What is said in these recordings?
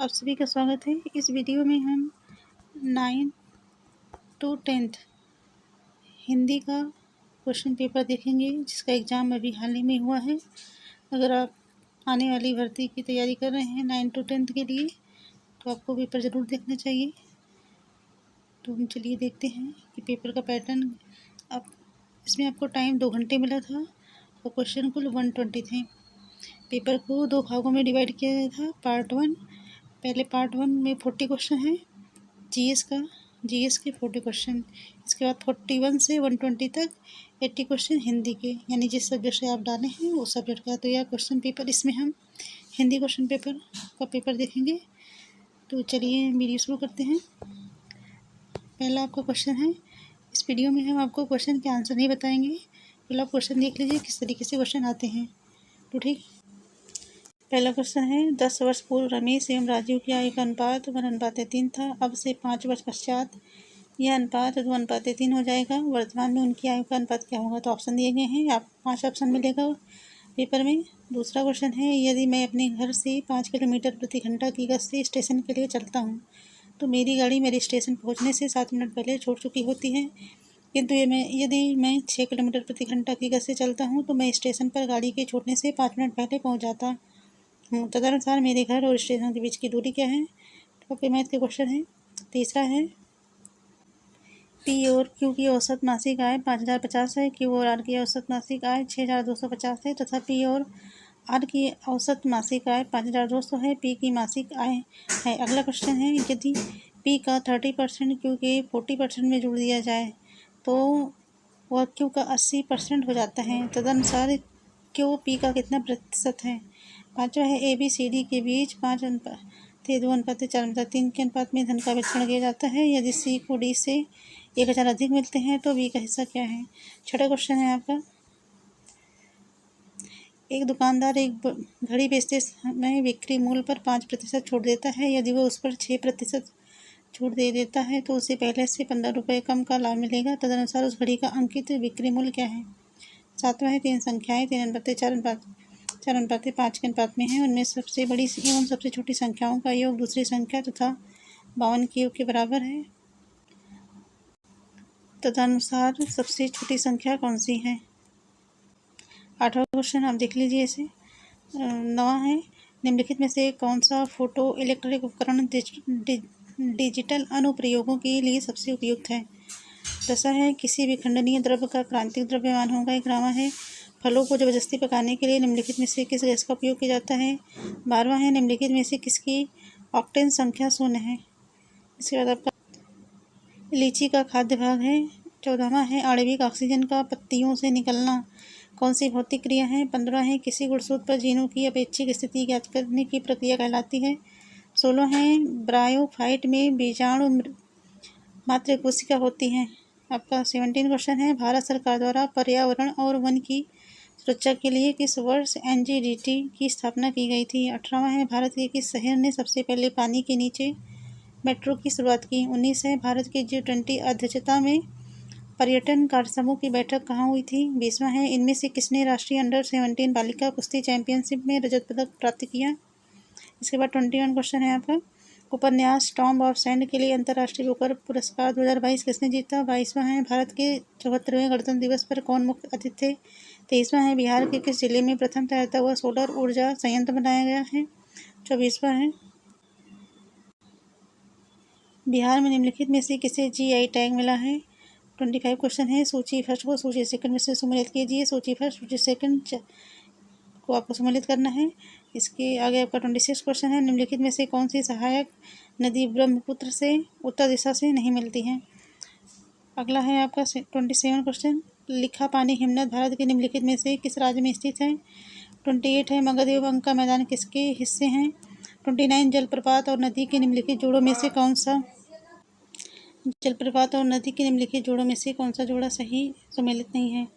आप सभी का स्वागत है। इस वीडियो में हम 9 to 10 हिंदी का क्वेश्चन पेपर देखेंगे, जिसका एग्ज़ाम अभी हाल ही में हुआ है। अगर आप आने वाली भर्ती की तैयारी कर रहे हैं 9 to 10 के लिए, तो आपको पेपर ज़रूर देखना चाहिए। तो हम चलिए देखते हैं कि पेपर का पैटर्न। अब इसमें आपको टाइम 2 घंटे मिला था और क्वेश्चन कुल 120 थे। पेपर को 2 भागों में डिवाइड किया गया था। पार्ट 1, पहले पार्ट 1 में 40 क्वेश्चन हैं जीएस के 40 क्वेश्चन। इसके बाद 41 से 120 तक 80 क्वेश्चन हिंदी के, यानी जिस सब्जेक्ट से आप डाले हैं उस सब्जेक्ट का। तो यह क्वेश्चन पेपर, इसमें हम हिंदी क्वेश्चन पेपर का पेपर देखेंगे। तो चलिए वीडियो शुरू करते हैं। पहला आपका क्वेश्चन है। इस वीडियो में हम आपको क्वेश्चन के आंसर नहीं बताएंगे, पहले आप क्वेश्चन देख लीजिए किस तरीके से क्वेश्चन आते हैं। तो ठीक, पहला क्वेश्चन है 10 वर्ष पूर्व रमेश एवं राजीव की आयु का अनुपात 1:3 था। अब से 5 वर्ष पश्चात यह अनुपात 2:3 हो जाएगा। वर्तमान में उनकी आयु का अनुपात क्या होगा? तो ऑप्शन दिए गए हैं, आप 5 ऑप्शन मिलेगा पेपर में। दूसरा क्वेश्चन है, यदि मैं अपने घर से 5 किलोमीटर प्रति घंटा की गति से स्टेशन के लिए चलता हूँ, तो मेरी गाड़ी मेरे स्टेशन पहुँचने से 7 मिनट पहले छूट चुकी होती है। किंतु यदि मैं 6 किलोमीटर प्रति घंटा की गति से चलता हूँ, तो मैं स्टेशन पर गाड़ी के छूटने से 5 मिनट पहले पहुँच जाता हूँ। तदनुसार मेरे घर और स्टेशन के बीच की दूरी क्या है? तो आपके मैथ के क्वेश्चन है। तीसरा है, पी और क्यू की औसत मासिक आय 5050 है, क्यू और आर की औसत मासिक आय 6250 है तथा पी और आर की औसत मासिक आय 5200 है। पी की मासिक आय है। अगला क्वेश्चन है, यदि पी का 30% क्यू के 40% में जोड़ दिया जाए तो वह क्यू का 80% हो जाता है। तदनुसार क्यू पी का कितना प्रतिशत है? पाँचवा है, ए बी सी डी के बीच 5:2:4:3 के अनुपात में धन का वितरण किया जाता है। यदि सी को डी से 1000 अधिक मिलते हैं तो बी का हिस्सा क्या है? छठा क्वेश्चन है आपका, एक दुकानदार एक घड़ी बेचते समय बिक्री मूल्य पर 5% छूट देता है। यदि वह उस पर 6% छूट दे देता है तो उसे पहले से 15 रुपये कम का लाभ मिलेगा। तदनुसार उस घड़ी का अंकित बिक्री मूल्य क्या है? सातवां है, 3 संख्याएं 4:5 के अनुपात में है। उनमें सबसे बड़ी एवं सबसे छोटी संख्याओं का योग दूसरी संख्या तथा 52 के योग के बराबर है। तदनुसार सबसे छोटी संख्या कौन सी है? आठवां क्वेश्चन आप देख लीजिए इसे। नवा है, निम्नलिखित में से कौन सा फोटो इलेक्ट्रिक उपकरण डिजिटल अनुप्रयोगों के लिए सबसे उपयुक्त है? दसवां है, किसी भी खंडनीय द्रव्य का क्रांतिक द्रव्यमान होगा। 11वां है, फलों को जबरदस्ती पकाने के लिए निम्नलिखित में से किस गैस का उपयोग किया जाता है? 12वां है, निम्नलिखित में से किसकी ऑक्टेन संख्या 0 है? इसके बाद आपका लीची का खाद्य भाग है। 14वां है, आणविक ऑक्सीजन का पत्तियों से निकलना कौन सी भौतिक क्रिया है? 15वां है, किसी गुणसूत्र पर जीनों की अपेक्षिक स्थिति ज्ञात करने की प्रक्रिया कहलाती है? 16 है, ब्रायोफाइट में बीजाणु मात्र कोशिका होती है। आपका 17 क्वेश्चन है, भारत सरकार द्वारा पर्यावरण और वन की सुरक्षा के लिए किस वर्ष एनजीडीटी की स्थापना की गई थी? 18वां है, भारत के किस शहर ने सबसे पहले पानी के नीचे मेट्रो की शुरुआत की? 19 है, भारत की G20 अध्यक्षता में पर्यटन कार्य समूह की बैठक कहाँ हुई थी? 20वां है, इनमें से किसने राष्ट्रीय अंडर-17 बालिका कुश्ती चैंपियनशिप में रजत पदक प्राप्त किया? इसके बाद 21 क्वेश्चन है आपका, उपन्यास टॉम्ब ऑफ सैंड के लिए अंतर्राष्ट्रीय बुकर पुरस्कार 2022 किसने जीता? 22वां है, भारत के 74वें गणतंत्र दिवस पर कौन मुख्य अतिथि थे? 23वां है, बिहार के किस जिले में प्रथम तैरता हुआ सोलर ऊर्जा संयंत्र बनाया गया है? 24वां है, बिहार में निम्नलिखित में से किसे जीआई टैग मिला है? 25 क्वेश्चन है, सूची फर्स्ट को सूची सेकंड में से सम्मिलित कीजिए। सूची फर्स्ट सूची सेकंड को आपको सम्मिलित करना है। इसके आगे आपका 26 क्वेश्चन है, निम्नलिखित में से कौन सी सहायक नदी ब्रह्मपुत्र से उत्तर दिशा से नहीं मिलती है? अगला है आपका 27 क्वेश्चन, लिखा पानी हिमनद भारत के निम्नलिखित में से किस राज्य में स्थित है? 28 है, मगध एवं अंका मैदान किसके हिस्से हैं? 29, जलप्रपात और नदी के निम्नलिखित जोड़ों में से कौन सा जलप्रपात और नदी के निम्नलिखित जोड़ों में से कौन सा जोड़ा सही सम्मिलित नहीं है?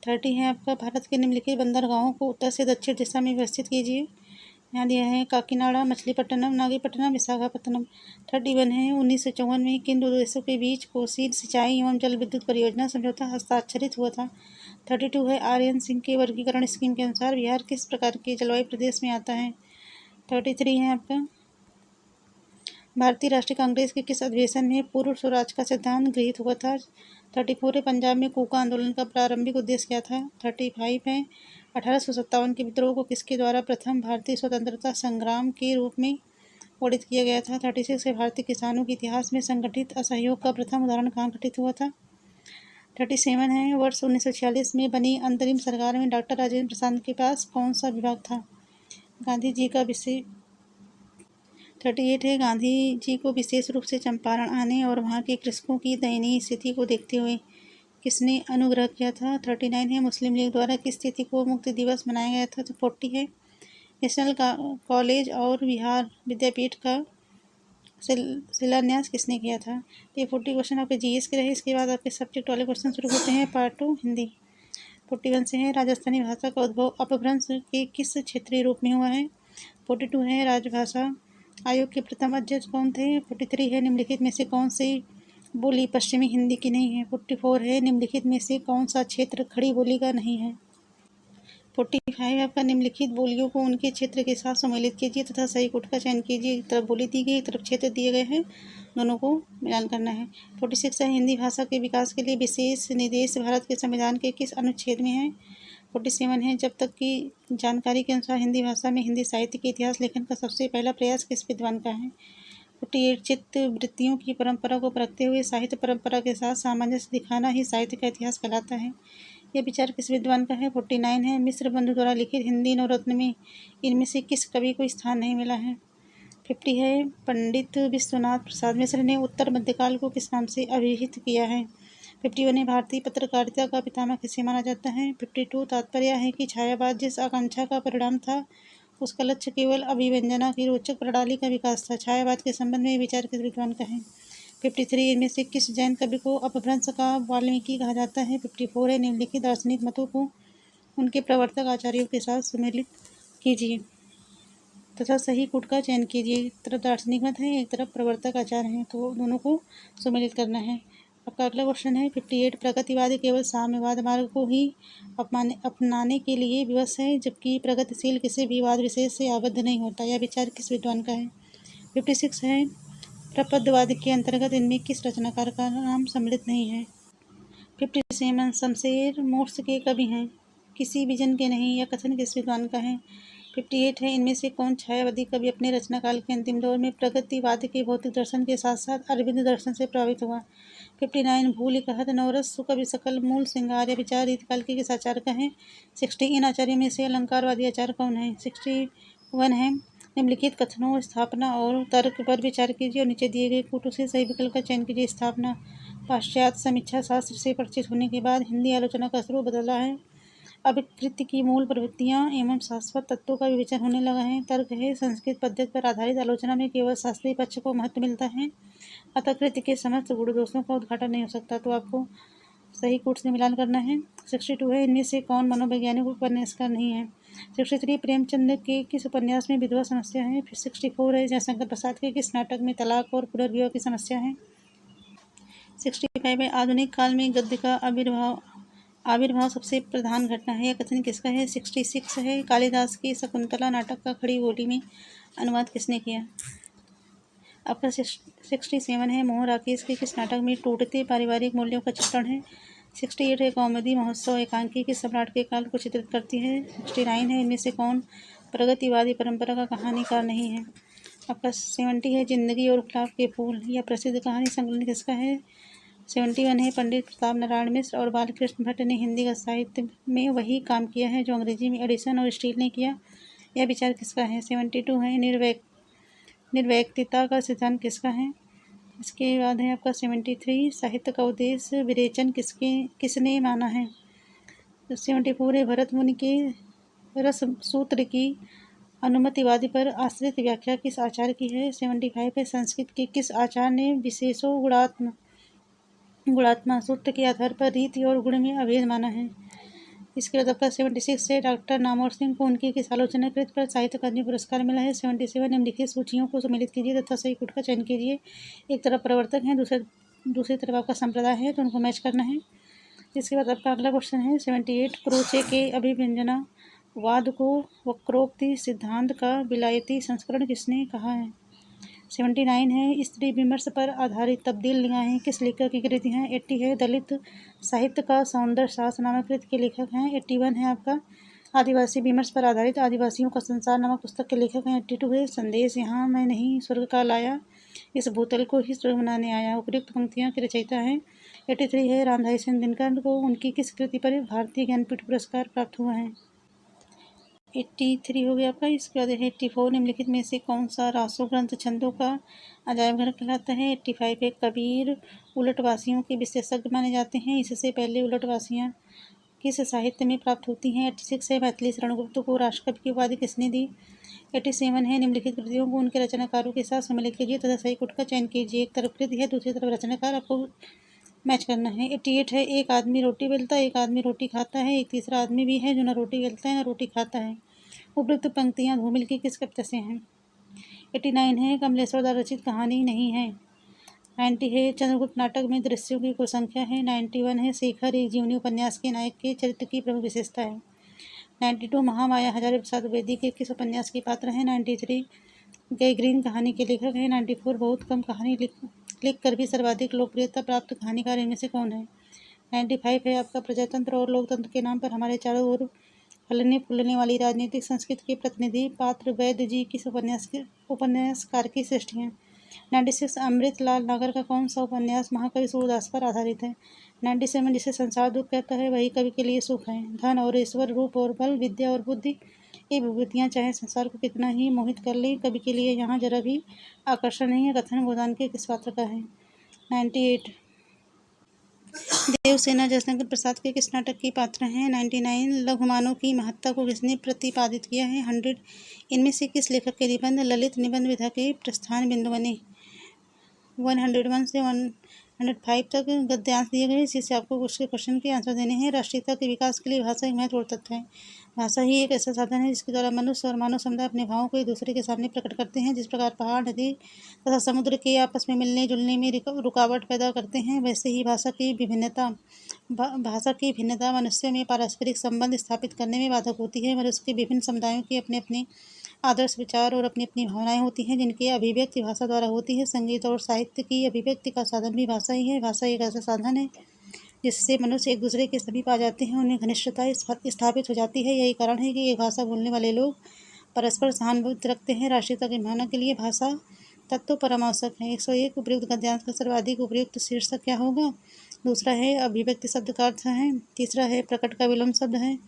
30 है आपका, भारत के निम्नलिखित बंदरगाहों को उत्तर से दक्षिण दिशा में व्यवस्थित कीजिए। यहाँ दिया है काकीनाडा, मछलीपट्टनम, नागपट्टनम, विशाखापट्टनम। 31 है, 1954 में किन दो देशों के बीच कोसी सिंचाई एवं जल विद्युत परियोजना समझौता हस्ताक्षरित हुआ था? 32 है, आर्यन सिंह के वर्गीकरण स्कीम के अनुसार बिहार किस प्रकार के जलवायु प्रदेश में आता है? 33 है आपका, भारतीय राष्ट्रीय कांग्रेस के किस अधिवेशन में पूर्ण स्वराज का सिद्धांत गृहीत हुआ था? 34 है। पंजाब में कूका आंदोलन का प्रारंभिक उद्देश्य क्या था? 35 है। 1857 के विद्रोह को किसके द्वारा प्रथम भारतीय स्वतंत्रता संग्राम के रूप में वर्णित किया गया था? 36 है। भारतीय किसानों के इतिहास में संगठित असहयोग का प्रथम उदाहरण कहाँ घटित हुआ था? 37 है। वर्ष 1946 में बनी अंतरिम सरकार में डॉक्टर राजेंद्र प्रसाद के पास कौन सा विभाग था? गांधी जी का विशेष 38 है। गांधी जी को विशेष रूप से चंपारण आने और वहां के कृषकों की दयनीय स्थिति को देखते हुए किसने अनुग्रह किया था? 39 है। मुस्लिम लीग द्वारा किस तिथि को मुक्ति दिवस मनाया गया था? तो 40 है। नेशनल कॉलेज और बिहार विद्यापीठ का शिलान्यास किसने किया था? तो ये 40 क्वेश्चन आपके जीएस के रहे। इसके बाद आपके सब्जेक्ट वाले क्वेश्चन शुरू होते हैं। पार्ट 2 हिंदी। 41 से है। राजस्थानी भाषा का उद्भव अपभ्रंश के किस क्षेत्रीय रूप में हुआ है? 42 है। राजभाषा आयोग के प्रथम अध्यक्ष कौन थे? 43 है। निम्नलिखित में से कौन सी बोली पश्चिमी हिंदी की नहीं है? 44 है। निम्नलिखित में से कौन सा क्षेत्र खड़ी बोली का नहीं है? 45 आपका निम्नलिखित बोलियों को उनके क्षेत्र के साथ सम्मिलित कीजिए तथा सही गुट का चयन कीजिए। एक तरफ बोली दी गई, एक तरफ क्षेत्र दिए गए हैं, दोनों को मिलान करना है। 46 है। हिंदी भाषा के विकास के लिए विशेष निर्देश भारत के संविधान के किस अनुच्छेद में है? 47 है। जब तक की जानकारी के अनुसार हिंदी भाषा में हिंदी साहित्य के इतिहास लेखन का सबसे पहला प्रयास किस विद्वान का है? 48 चित्त वृत्तियों की परंपरा को परखते हुए साहित्य परंपरा के साथ सामंजस्य दिखाना ही साहित्य का इतिहास कहलाता है। यह विचार किस विद्वान का है? 49 है। मिश्र बंधु द्वारा लिखित हिंदी नवरत्न में इनमें से किस कवि को स्थान नहीं मिला है? 50 है। पंडित विश्वनाथ प्रसाद मिश्र ने उत्तर मध्यकाल को किस नाम से अभिहित किया है? 51 है। भारतीय पत्रकारिता का पितामह किसे माना जाता है? 52 तात्पर्य है कि छायावाद जिस आकांक्षा का परिणाम था उसका लक्ष्य केवल अभिव्यंजना की रोचक प्रणाली का विकास था। छायावाद के संबंध में विचार किस विद्वान का है? 53 इनमें से किस जैन कवि को अपभ्रंश का वाल्मीकि कहा जाता है? 54 है। निम्नलिखित दार्शनिक मतों को उनके प्रवर्तक आचार्यों के साथ सम्मिलित कीजिए तथा सही गुट का चयन कीजिए। एक तरफ दार्शनिक मत है, एक तरफ प्रवर्तक आचार्य हैं, तो दोनों को सम्मिलित करना है। आपका अगला क्वेश्चन है 58 प्रगतिवादी केवल साम्यवाद मार्ग को ही अपनाने के लिए विवश है जबकि प्रगतिशील किसी भी वाद विशेष से आबद्ध नहीं होता। यह विचार किस विद्वान का है? 56 है। प्रपदवाद के अंतर्गत इनमें किस रचनाकार का नाम सम्मिलित नहीं है? 57 शमशेर मोर्स के कवि हैं, किसी विजन के नहीं। यह कथन किस विद्वान का है? 58 है। इनमें से कौन छायावादी कवि अपने रचनाकाल के अंतिम दौर में प्रगतिवाद के भौतिक दर्शन के साथ साथ अरविंद दर्शन से प्रभावित हुआ? 59 भूल कहत नवरस सुकवि सकल मूल श्रृंगार या विचार रीतकाल के किस आचार्य का है? 60 इन आचार्यों में से अलंकारवादी आचार्य कौन है? 61 है। निम्नलिखित कथनों स्थापना और तर्क पर विचार कीजिए और नीचे दिए गए कूटों से सही विकल्प का चयन कीजिए। स्थापना पाश्चात्य समीक्षा शास्त्र से परिचित होने के बाद हिंदी आलोचना का स्वरूप बदला है। अभिकृति की मूल प्रवृत्तियां एवं शाश्वत तत्वों का विवेचन होने लगा है। तर्क है संस्कृत पद्धति पर आधारित आलोचना में केवल शास्त्रीय पक्ष को महत्व मिलता है, अतः कृति के समस्त गुण दोषों का उद्घाटन नहीं हो सकता। तो आपको सही कूट से मिलान करना है। 62 है। इनमें से कौन मनोवैज्ञानिक उपन्यासकार नहीं है? 63 प्रेमचंद के किस उपन्यास में विधवा समस्या है? फिर 64 है। जयशंकर प्रसाद के किस नाटक में तलाक और पुनर्विवाह की समस्या है? 65 है। आधुनिक काल में गद्य का आविर्भाव सबसे प्रधान घटना है। यह कथन किसका है? 66 है। कालिदास की शकुंतला नाटक का खड़ी बोली में अनुवाद किसने किया? आपका 67 है। मोहन राकेश के किस नाटक में टूटते पारिवारिक मूल्यों का चित्रण है? 68 है। कौमुदी महोत्सव एकांकी के सम्राट के काल को चित्रित करती है। 69 है। इनमें से कौन प्रगतिवादी परंपरा का कहानीकार नहीं है? आपका 70 है। जिंदगी और गुलाब के फूल यह प्रसिद्ध कहानी संकलन किसका है? 71 है। पंडित प्रताप नारायण मिश्र और बालकृष्ण भट्ट ने हिंदी का साहित्य में वही काम किया है जो अंग्रेजी में एडिसन और स्टील ने किया। यह विचार किसका है? 72 है। निर्वैयक्तिकता का सिद्धांत किसका है? इसके बाद है आपका 73 साहित्य का उद्देश्य विरेचन किसने माना है? 74 है। भरत मुनि के रस सूत्र की अनुमतिवादी पर आश्रित व्याख्या किस आचार्य की है? 75 है। संस्कृत के किस आचार्य ने विशेषो गुणात्मा सूत्र के आधार पर रीति और गुण में अभेद माना है? इसके बाद आपका 76 से डॉक्टर नामवर सिंह को उनकी किस आलोचनाकृत पर साहित्य अकादमी पुरस्कार मिला है? 77 निम्नलिखित सूचियों को सम्मिलित कीजिए तथा सही गुट का चयन कीजिए। एक तरफ प्रवर्तक हैं, दूसरी तरफ आपका संप्रदाय है, तो उनको मैच करना है। इसके बाद आपका अगला क्वेश्चन है 78 क्रोचे के अभिव्यंजना वाद को वक्रोक्ति सिद्धांत का विलायती संस्करण किसने कहा है? 79 है स्त्री विमर्श पर आधारित तब्दील निगाहें किस लेखक की कृति हैं। 80 है दलित साहित्य का सौंदर्य शास्त्र नामक कृति के लेखक हैं। 81 है आपका आदिवासी विमर्श पर आधारित आदिवासियों का संसार नामक पुस्तक के लेखक हैं। 82 है संदेश यहाँ मैं नहीं स्वर्ग का लाया, इस भूतल को ही स्वर्ग बनाने आया, उपयुक्त पंक्तियों के रचयिता हैं। 83 है रामधारी सिंह दिनकर को उनकी किस कृति पर भारतीय ज्ञानपीठ पुरस्कार प्राप्त हुआ है। 83 हो गया आपका। इसके बाद 84 निम्नलिखित में से कौन सा रासो ग्रंथ छंदों का अजायब घर कहलाता है। 85 है कबीर उलटवासियों के विशेषज्ञ माने जाते हैं, इससे पहले उलटवासियाँ किस साहित्य में प्राप्त होती हैं। 86 है मैथिली शरण गुप्त को राष्ट्रकवि की उपाधि किसने दी। 87 है निम्नलिखित कृतियों को उनके रचनाकारों के साथ सम्मिलित कीजिए तथा सही कुट का चयन कीजिए। एक तरफ कृति है, दूसरी तरफ रचनाकार, आपको मैच करना है। 88 है एक आदमी रोटी बेलता है, एक आदमी रोटी खाता है, एक तीसरा आदमी भी है जो न रोटी बेलता है न रोटी खाता है। उपयुक्त पंक्तियाँ धूमिल की किस कविता से हैं। 89 है कमलेश्वर द्वारा रचित कहानी नहीं है। 90 है चंद्रगुप्त नाटक में दृश्यों की कुल संख्या है। 91 है शेखर एक जीवनी उपन्यास के नायक के चरित्र की प्रमुख विशेषता है। 92 महामाया हजारी प्रसाद द्विवेदी के किस उपन्यास के पात्र हैं। 93 गैग्रीन कहानी के लेखक हैं। 94 बहुत कम कहानी लिख कर भी सर्वाधिक लोकप्रियता प्राप्त कहानीकार इनमें से कौन है। 95 है आपका प्रजातंत्र और लोकतंत्र के नाम पर हमारे चारों ओर फलने फूलने वाली राजनीतिक संस्कृति के प्रतिनिधि पात्र वैद्य जी किस उपन्यासकार की सृष्टि हैं। 96 अमृत लाल नागर का कौन सा उपन्यास महाकवि सूरदास पर आधारित है। 97 जिसे संसार दुख कहता है वही कवि के लिए सुख है। धन और ईश्वर, रूप और बल, विद्या और बुद्धि, ये विभूतियाँ चाहे संसार को कितना ही मोहित कर लें, कवि के लिए यहाँ जरा भी आकर्षण नहीं है। कथन गोदान के किस पात्र का है। 98 देवसेना जयशंकर प्रसाद के किस नाटक के पात्र हैं। 99 लघुमानों की महत्ता को किसने प्रतिपादित किया है। 100 इनमें से किस लेखक के निबंध ललित निबंध विधा के प्रस्थान बिंदु बने। 101 से 105 तक गद्यांश दिए गए जिससे आपको कुछ क्वेश्चन के आंसर देने हैं। राष्ट्रीयता के विकास के लिए भाषा एक महत्वपूर्ण तत्व है। भाषा ही एक ऐसा साधन है जिसके द्वारा मनुष्य और मानव समुदाय अपने भावों को एक दूसरे के सामने प्रकट करते हैं। जिस प्रकार पहाड़, नदी तथा समुद्र के आपस में मिलने जुलने में रुकावट पैदा करते हैं, वैसे ही भाषा की भिन्नता मनुष्यों में पारस्परिक संबंध स्थापित करने में बाधक होती है। मनुष्य के विभिन्न समुदायों के अपने अपने आदर्श विचार और अपनी अपनी भावनाएं होती हैं जिनकी अभिव्यक्ति भाषा द्वारा होती है। संगीत और साहित्य की अभिव्यक्ति का साधन भी भाषा ही है। भाषा एक ऐसा साधन है जिससे मनुष्य एक दूसरे के समीप आ जाते हैं, उन्हें घनिष्ठता स्थापित हो जाती है। यही कारण है कि एक भाषा बोलने वाले लोग परस्पर सहानुभूति रखते हैं। राष्ट्रीयता की भावना के लिए भाषा तत्व परम आवश्यक है। 101 उपयुक्त गद्यांश का सर्वाधिक उपयुक्त शीर्षक क्या होगा। दूसरा है अभिव्यक्ति शब्द का अर्थ है। तीसरा है प्रकट का विलोम शब्द है।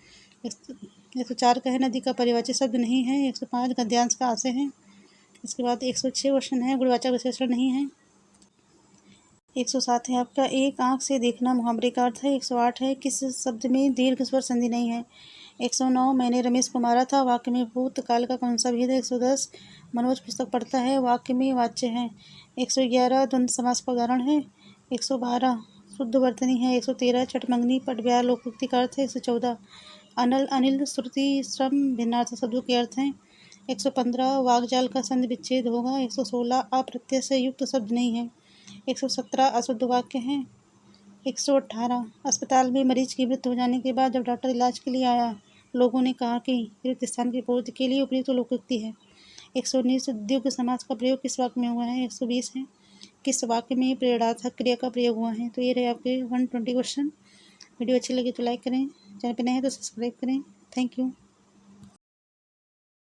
104 का है नदी का परिवाची शब्द नहीं है। 105 गद्यांश का आशय है। इसके बाद 106 क्वेश्चन है गुणवाचक विशेषण नहीं है। 107 है आपका एक आंख से देखना मुहावरे का अर्थ है। 108 है किस शब्द में दीर्घ स्वर संधि नहीं है। 109 मैंने रमेश को मारा था वाक्य में भूतकाल का कौन सा भेद है। 110 मनोज पुस्तक पढ़ता है वाक्य में वाच्य है। 111 द्वंद्व समास का उदाहरण है। 112 शुद्ध वर्तनी है। 113 चटमंगनी पटव्यार लोकोक्ति का अर्थ है। 114 अनिल श्रुति श्रम भिन्नार्थ शब्दों के अर्थ हैं। 115 वागजाल का संधि विच्छेद होगा। 116 अप्रत्यय से युक्त शब्द नहीं है। 117 अशुद्ध वाक्य हैं। 118 अस्पताल में मरीज की मृत्यु हो जाने के बाद जब डॉक्टर इलाज के लिए आया, लोगों ने कहा कि रिक्त स्थान की पूर्ति के लिए उपयुक्त लोकोक्ति है। 119 द्विगु समास का प्रयोग किस वाक्य में हुआ है। 120 है किस वाक्य में प्रेरणार्थक क्रिया का प्रयोग हुआ है। तो ये रहे आपके 120 क्वेश्चन। वीडियो अच्छी लगी तो लाइक करें, चैनल पर नए हैं तो सब्सक्राइब करें। Thank you.